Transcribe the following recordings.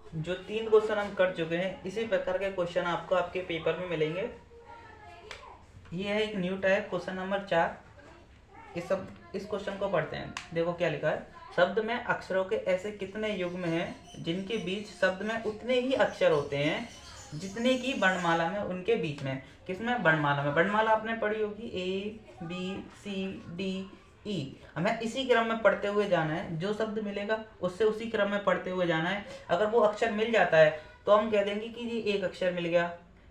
जो 3 क्वेश्चन हम कर चुके हैं, इसी प्रकार के क्वेश्चन आपको आपके पेपर में मिलेंगे। ये है एक न्यू टाइप क्वेश्चन नंबर 4। इस क्वेश्चन को पढ़ते हैं। देखो क्या लिखा है। शब्द में अक्षरों के ऐसे कितने युग्म हैं जिनके बीच शब्द में उतने ही अक्षर होते हैं जितने की वर्णमाला में उनके बीच में। किसमें? वर्णमाला में। वर्णमाला आपने पढ़ी होगी A B C D E। हमें इसी क्रम में पढ़ते हुए जाना है। जो शब्द मिलेगा उससे उसी क्रम में पढ़ते हुए जाना है। अगर वो अक्षर मिल जाता है तो हम कह देंगे कि ये एक अक्षर मिल गया,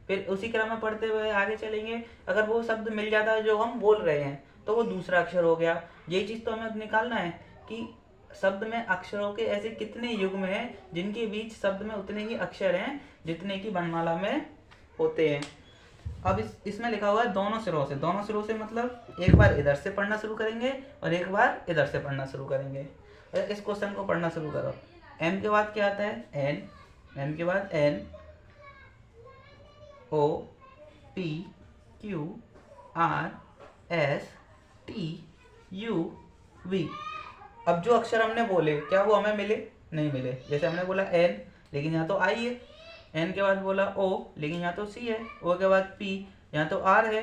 फिर उसी क्रम में पढ़ते हुए आगे चलेंगे। अगर वो शब्द मिल जाता है जो हम बोल रहे हैं तो वो दूसरा अक्षर हो गया। यही चीज़ तो हमें निकालना है कि शब्द में अक्षरों के ऐसे कितने युग्म हैं जिनके बीच शब्द में उतने ही अक्षर हैं जितने की वर्णमाला में होते हैं। अब इसमें लिखा हुआ है दोनों सिरों से। दोनों सिरों से मतलब एक बार इधर से पढ़ना शुरू करेंगे और एक बार इधर से पढ़ना शुरू करेंगे। इस क्वेश्चन को पढ़ना शुरू करो। एम के बाद क्या आता है? एन। एन के बाद N, O, P, Q, R, S, T, U, V. अब जो अक्षर हमने बोले क्या वो हमें मिले? नहीं मिले। जैसे हमने बोला एन, लेकिन यहाँ तो आई है। एन के बाद बोला ओ, लेकिन यहाँ तो सी है। ओ के बाद पी, यहाँ तो आर है।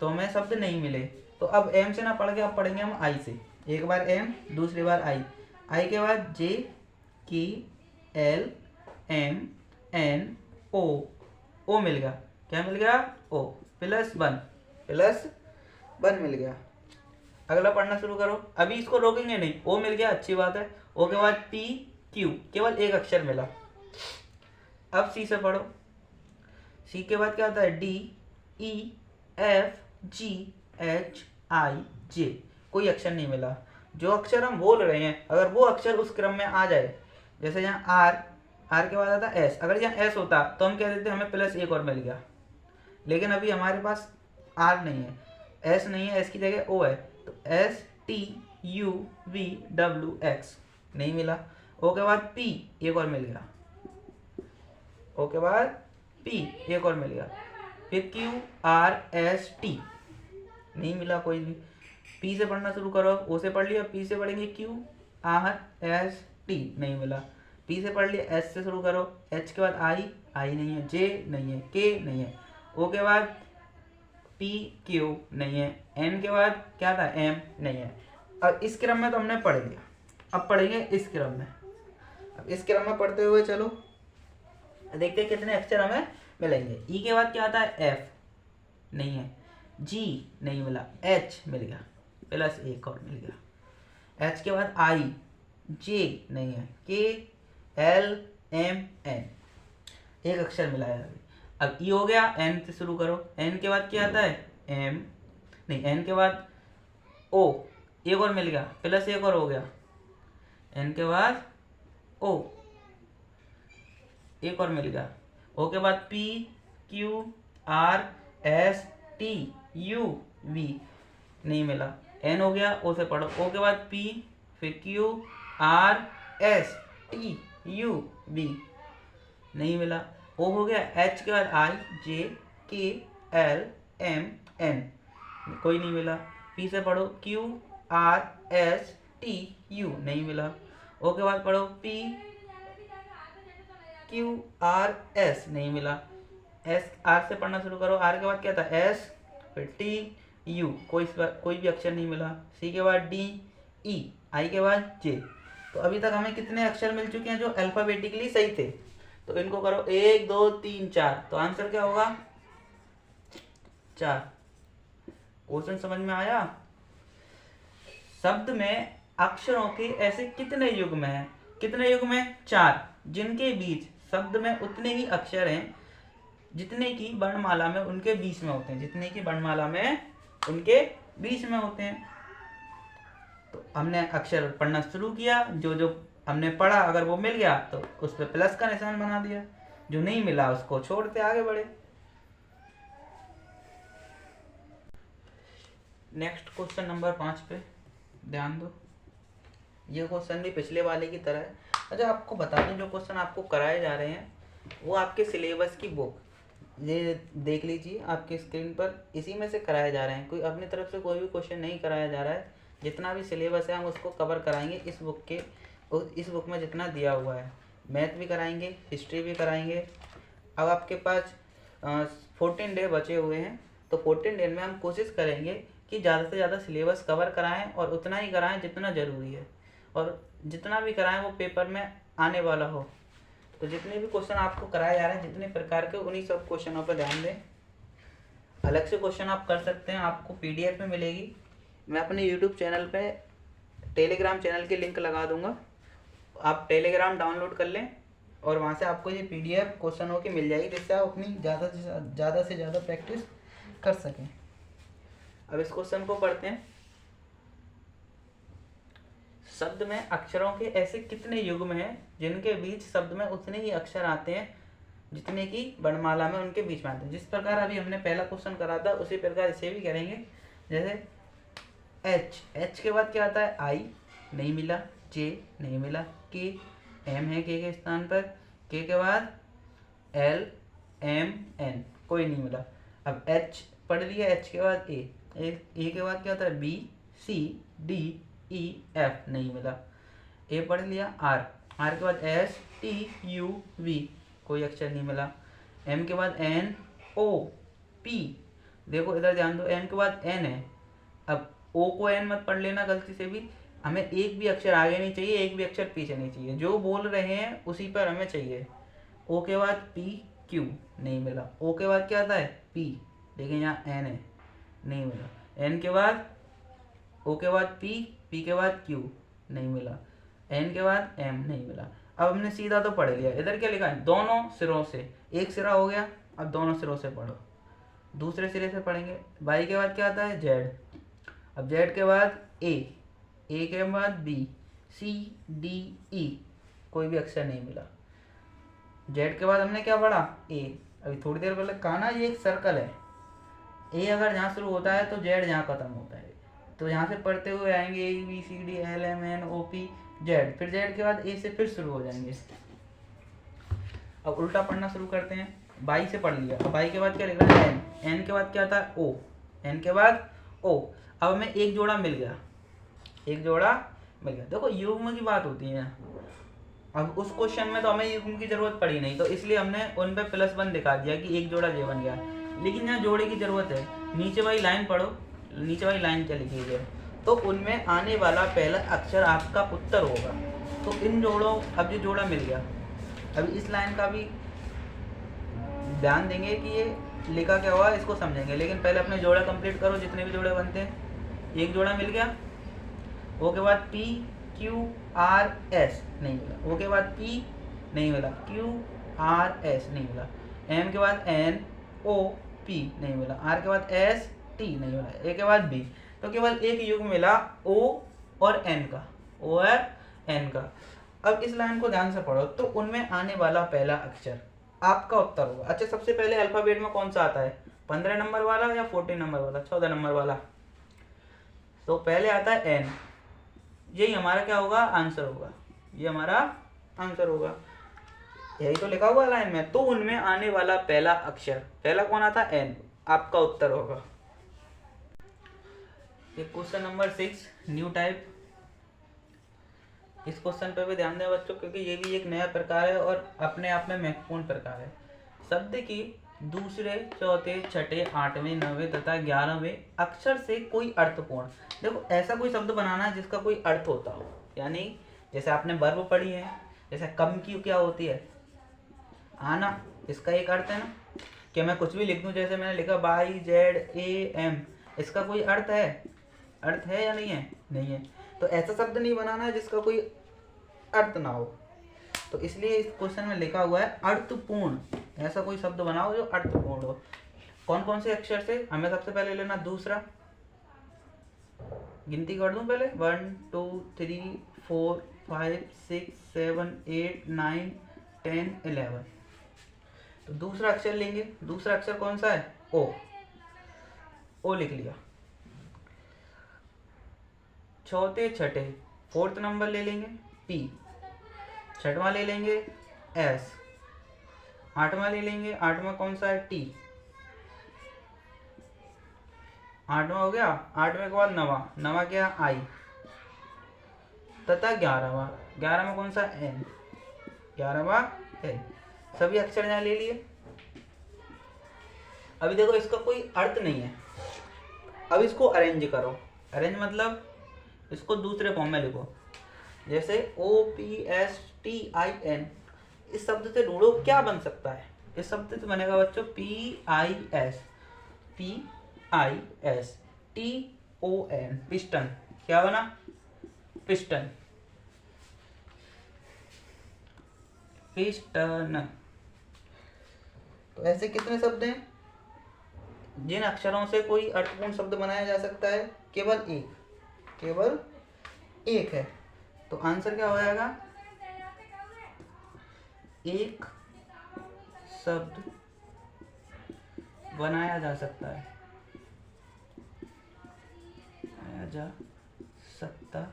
तो हमें शब्द नहीं मिले। तो अब एम से ना पढ़ के अब पढ़ेंगे हम आई से। एक बार एम, दूसरी बार आई। आई के बाद J, K, L, M, N, O. O मिल गया। क्या मिल गया? O plus one. Plus one मिल गया। अगला पढ़ना शुरू करो। अभी इसको रोकेंगे नहीं। ओ मिल गया, अच्छी बात है। ओ के बाद पी, क्यू, केवल एक अक्षर मिला। अब सी से पढ़ो। सी के बाद क्या आता है? डी, ई, एफ, जी, एच, आई, जे। कोई अक्षर नहीं मिला। जो अक्षर हम बोल रहे हैं अगर वो अक्षर उस क्रम में आ जाए, जैसे यहाँ आर, आर के बाद आता एस। अगर यहाँ एस होता तो हम कह देते हमें प्लस एक और मिल गया। लेकिन अभी हमारे पास आर नहीं है, एस नहीं है, एस की जगह ओ है। तो S, T, U, V, W, X नहीं मिला। ओ के बाद पी, एक और मिल गया। ओ के बाद पी, एक और मिल गया। फिर क्यू, आर, एस, टी नहीं मिला कोई भी। पी से पढ़ना शुरू करो। ओ से पढ़ लिया, पी से पढ़ेंगे क्यू, आर, एस, टी नहीं मिला। पी से पढ़ लिया, एस से शुरू करो। एच के बाद आई, आई नहीं है। जे नहीं है। के नहीं है। ओ के बाद पी, क्यू नहीं है। एन के बाद क्या था? एम नहीं है। अब इस क्रम में तो हमने पढ़ लिया। अब पढ़ेंगे इस क्रम में। अब इस क्रम में पढ़ते हुए चलो, देखते हैं कितने अक्षर हमें मिलेंगे। ई के बाद क्या आता है? एफ नहीं है। जी नहीं मिला। एच मिल गया, प्लस एक और मिल गया। एच के बाद आई, जे नहीं है। के, एल, एम, एन एक अक्षर मिला है अभी। अब ई हो गया। एन से शुरू करो। एन के बाद क्या आता है? एम नहीं। एन के बाद ओ, एक और मिल गया, प्लस एक और हो गया। एन के बाद ओ, एक और मिल गया। ओ के बाद P, Q, R, S, T, U, V नहीं मिला। एन हो गया। ओ से पढ़ो। ओ के बाद पी, फिर Q, R, S, T, U, V नहीं मिला। ओ हो गया। एच के बाद आई, जे, के, एल, एम, एन कोई नहीं मिला। पी से पढ़ो। Q, R, S, T, U नहीं मिला। ओ के बाद पढ़ो पी, क्यू, आर, एस नहीं मिला। एस, आर से पढ़ना शुरू करो। आर के बाद क्या था? एस, फिर टी, यू कोई भी अक्षर नहीं मिला। सी के बाद डी, ई, आई के बाद जे। तो अभी तक हमें कितने अक्षर मिल चुके हैं जो अल्फाबेटिकली सही थे? तो इनको करो 1 2 3 4। तो आंसर क्या होगा? 4। क्वेश्चन समझ में आया? शब्द में अक्षरों के ऐसे कितने युग्म हैं? कितने युग्म हैं? 4, जिनके बीच शब्द में उतने ही अक्षर हैं जितने की वर्णमाला में उनके बीच में होते हैं। जितने की वर्णमाला में उनके बीच में होते हैं। तो हमने अक्षर पढ़ना शुरू किया। जो जो हमने पढ़ा अगर वो मिल गया तो उस पर प्लस का निशान बना दिया, जो नहीं मिला उसको छोड़ते आगे बढ़े। नेक्स्ट क्वेश्चन नंबर 5 पे ध्यान दो। ये क्वेश्चन भी पिछले वाले की तरह है। अच्छा, आपको बता दें जो क्वेश्चन आपको कराए जा रहे हैं वो आपके सिलेबस की बुक, ये देख लीजिए आपकी स्क्रीन पर, इसी में से कराए जा रहे हैं। कोई अपनी तरफ से कोई भी क्वेश्चन नहीं कराया जा रहा है। जितना भी सिलेबस है हम उसको कवर कराएंगे इस बुक में जितना दिया हुआ है। मैथ भी कराएंगे, हिस्ट्री भी कराएंगे। अब आपके पास 14 डे बचे हुए हैं, तो 14 डे में हम कोशिश करेंगे कि ज़्यादा से ज़्यादा सिलेबस कवर कराएं और उतना ही कराएं जितना ज़रूरी है, और जितना भी कराएं वो पेपर में आने वाला हो। तो जितने भी क्वेश्चन आपको कराए जा रहे हैं, जितने प्रकार के, उन्हीं सब क्वेश्चनों पर ध्यान दें। अलग से क्वेश्चन आप कर सकते हैं, आपको PDF में मिलेगी। मैं अपने यूट्यूब चैनल पे टेलीग्राम चैनल की लिंक लगा दूंगा, आप टेलीग्राम डाउनलोड कर लें और वहाँ से आपको ये PDF क्वेश्चनों की मिल जाएगी, जिससे आप अपनी ज़्यादा से ज़्यादा प्रैक्टिस कर सकें। अब इस क्वेश्चन को पढ़ते हैं। शब्द में अक्षरों के ऐसे कितने युग्म हैं जिनके बीच शब्द में उतने ही अक्षर आते हैं जितने की वर्णमाला में उनके बीच में आते हैं। जिस प्रकार अभी हमने पहला क्वेश्चन करा था, उसी प्रकार इसे भी करेंगे। जैसे H के बाद क्या आता है? I नहीं मिला, J नहीं मिला, K M है K के स्थान पर, K के बाद L M N कोई नहीं मिला। अब H पढ़ लिया, H के बाद A के बाद क्या होता है? B C D E F नहीं मिला। A पढ़ लिया, R के बाद S T U V कोई अक्षर नहीं मिला। M के बाद N O P, देखो इधर ध्यान दो, N के बाद N है। अब O को N मत पढ़ लेना गलती से भी, हमें एक भी अक्षर आगे नहीं चाहिए, एक भी अक्षर पीछे नहीं चाहिए, जो बोल रहे हैं उसी पर हमें चाहिए। O के बाद P Q नहीं मिला। O के बाद क्या आता है? P, लेकिन यहाँ N है, नहीं मिला। N के बाद O के बाद P के बाद Q नहीं मिला। N के बाद M नहीं मिला। अब हमने सीधा तो पढ़ लिया। इधर क्या लिखा है? दोनों सिरों से, एक सिरा हो गया, अब दोनों सिरों से पढ़ो। दूसरे सिरे से पढ़ेंगे। Y के बाद क्या आता है? Z। अब Z के बाद A के बाद B C D E कोई भी अक्षर नहीं मिला। Z के बाद हमने क्या पढ़ा? A। अभी थोड़ी देर पहले कहा ना, ये एक सर्कल है। A अगर जहाँ शुरू होता है तो Z यहाँ खत्म होता है, तो यहाँ से पढ़ते हुए आएंगे A B C D L M N O P Z, फिर Z के बाद A से फिर शुरू हो जाएंगे। अब उल्टा पढ़ना शुरू करते हैं। बाई से पढ़ लिया, अब बाई के बाद क्या लिख रहा है? N के बाद क्या आता है? O, N के बाद O। अब हमें एक जोड़ा मिल गया, एक जोड़ा मिल गया। देखो युग्म की बात होती है। अब उस क्वेश्चन में तो हमें युग्म की जरूरत पड़ी नहीं, तो इसलिए हमने उन पे +1 दिखा दिया कि एक जोड़ा ये बन गया। लेकिन यहाँ जोड़े की जरूरत है। नीचे वाली लाइन पढ़ो, नीचे वाली लाइन क्या लिखी है? तो उनमें आने वाला पहला अक्षर आपका उत्तर होगा। तो इन जोड़ों, अब ये जोड़ा मिल गया। अभी इस लाइन का भी ध्यान देंगे कि ये लिखा क्या हुआ, इसको समझेंगे। लेकिन पहले अपने जोड़ा कंप्लीट करो, जितने भी जोड़े बनते हैं। एक जोड़ा मिल गया। ओ के बाद P Q R S नहीं मिला। ओ के बाद P नहीं मिला, Q R S नहीं मिला। M के बाद N O P नहीं मिला। R के बाद S T नहीं मिला। A के बाद B, तो केवल एक युग्म मिला O और N का, O और N का। अब इस लाइन को ध्यान से पढ़ो, तो उनमें आने वाला पहला अक्षर आपका उत्तर होगा। अच्छा, सबसे पहले अल्फाबेट में कौन सा आता है? 15 नंबर वाला या 14 नंबर वाला? 14 नंबर वाला। तो पहले आता है N, यही हमारा क्या होगा? आंसर होगा। ये हमारा आंसर होगा, यही तो लिखा हुआ लाइन में। तो उनमें आने वाला पहला अक्षर, पहला कौन आता? N, आपका उत्तर होगा। ये क्वेश्चन नंबर 6 न्यू टाइप। इस क्वेश्चन पर भी ध्यान दें बच्चों, क्योंकि ये भी एक नया प्रकार है और अपने आप में महत्वपूर्ण प्रकार है। शब्द की दूसरे, चौथे, छठे, 8वें, 9वें तथा 11वें अक्षर से कोई अर्थपूर्ण, देखो ऐसा कोई शब्द बनाना है जिसका कोई अर्थ होता हो। यानी जैसे आपने वर्ब पढ़ी है, जैसे कम की क्या होती है? आना, इसका एक अर्थ है ना। कि मैं कुछ भी लिख दूं, जैसे मैंने लिखा YZAM, इसका कोई अर्थ है? अर्थ है या नहीं है? नहीं है। तो ऐसा शब्द नहीं बनाना है जिसका कोई अर्थ ना हो। तो इसलिए इस क्वेश्चन में लिखा हुआ है अर्थपूर्ण, ऐसा कोई शब्द बनाओ जो अर्थपूर्ण हो। कौन कौन से अक्षर से? हमें सबसे पहले लेना दूसरा, गिनती कर दूं पहले, 1 2 3 4 5 6 7 8 9 10 11। तो दूसरा अक्षर लेंगे। दूसरा अक्षर कौन सा है? ओ लिख लिया। चौथे, छठे, 4th नंबर ले लेंगे P, छठवां ले लेंगे S, 8वां ले लेंगे, 8वां कौन सा है? T, 8वां हो गया। 8वें के बाद 9वां क्या? I, तथा 11वां, 11वां कौन सा? N। 11वां एन। सभी अक्षर यहाँ ले लिए। अभी देखो इसका कोई अर्थ नहीं है, अब इसको अरेंज करो। अरेंज मतलब इसको दूसरे फॉर्म में लिखो, जैसे OPSTIN। इस शब्द से ढूंढो क्या बन सकता है। इस शब्द से बनेगा बच्चों PISTON, पिस्टन। क्या बना? Piston, piston. तो ऐसे कितने शब्द हैं जिन अक्षरों से कोई अर्थपूर्ण शब्द बनाया जा सकता है? केवल एक, केवल एक है। तो आंसर क्या हो जाएगा? एक शब्द बनाया जा सकता है, बनाया जा सकता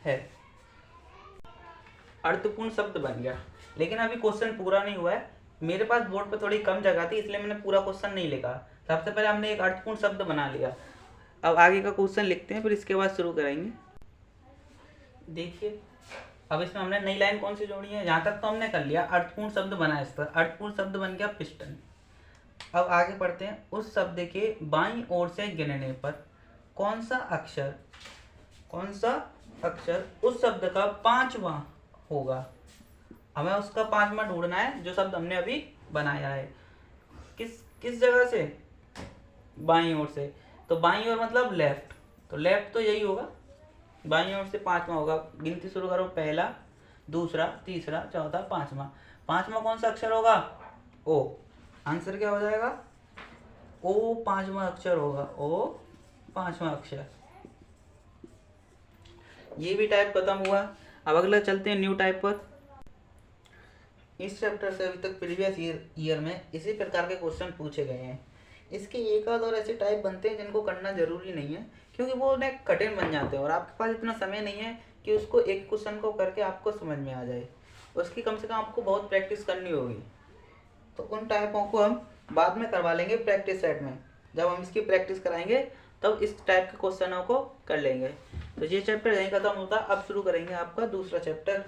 है। अर्थपूर्ण शब्द बन गया। लेकिन अभी क्वेश्चन पूरा नहीं हुआ है, मेरे पास बोर्ड पे थोड़ी कम जगह थी इसलिए मैंने पूरा क्वेश्चन नहीं लिखा। सबसे पहले हमने एक अर्थपूर्ण शब्द बना लिया, अब आगे का क्वेश्चन लिखते हैं, फिर इसके बाद शुरू करेंगे। देखिए अब इसमें हमने नई लाइन कौन सी जोड़ी है? यहाँ तक तो हमने कर लिया, अर्थपूर्ण शब्द बना। इस पर अर्थपूर्ण शब्द बन गया पिस्टन। अब आगे पढ़ते हैं। उस शब्द के बाईं ओर से गिनने पर कौन सा अक्षर उस शब्द का 5वां होगा? हमें उसका 5वां ढूंढना है जो शब्द हमने अभी बनाया है। किस जगह से? बाईं ओर से। तो बाईं ओर मतलब लेफ्ट, तो लेफ्ट तो यही होगा, बाईं ओर से 5वां होगा। गिनती शुरू करो, पहला, दूसरा, तीसरा, चौथा, 5वां। 5वां कौन सा अक्षर होगा? ओ। आंसर क्या हो जाएगा? ओ 5वां अक्षर होगा, ओ 5वां अक्षर। ये भी टाइप खत्म हुआ। अब अगला चलते हैं न्यू टाइप पर। इस चैप्टर से अभी तक प्रीवियस ईयर में इसी प्रकार के क्वेश्चन पूछे गए हैं। इसके एक आध और ऐसे टाइप बनते हैं जिनको करना जरूरी नहीं है, क्योंकि वो उन्हें कठिन बन जाते हैं और आपके पास इतना समय नहीं है कि उसको एक क्वेश्चन को करके आपको समझ में आ जाए। उसकी कम से कम आपको बहुत प्रैक्टिस करनी होगी। तो उन टाइपों को हम बाद में करवा लेंगे प्रैक्टिस सेट में। जब हम इसकी प्रैक्टिस कराएंगे तब इस टाइप के क्वेश्चनों को कर लेंगे। तो ये चैप्टर यहीं खत्म होता है। अब शुरू करेंगे आपका दूसरा चैप्टर।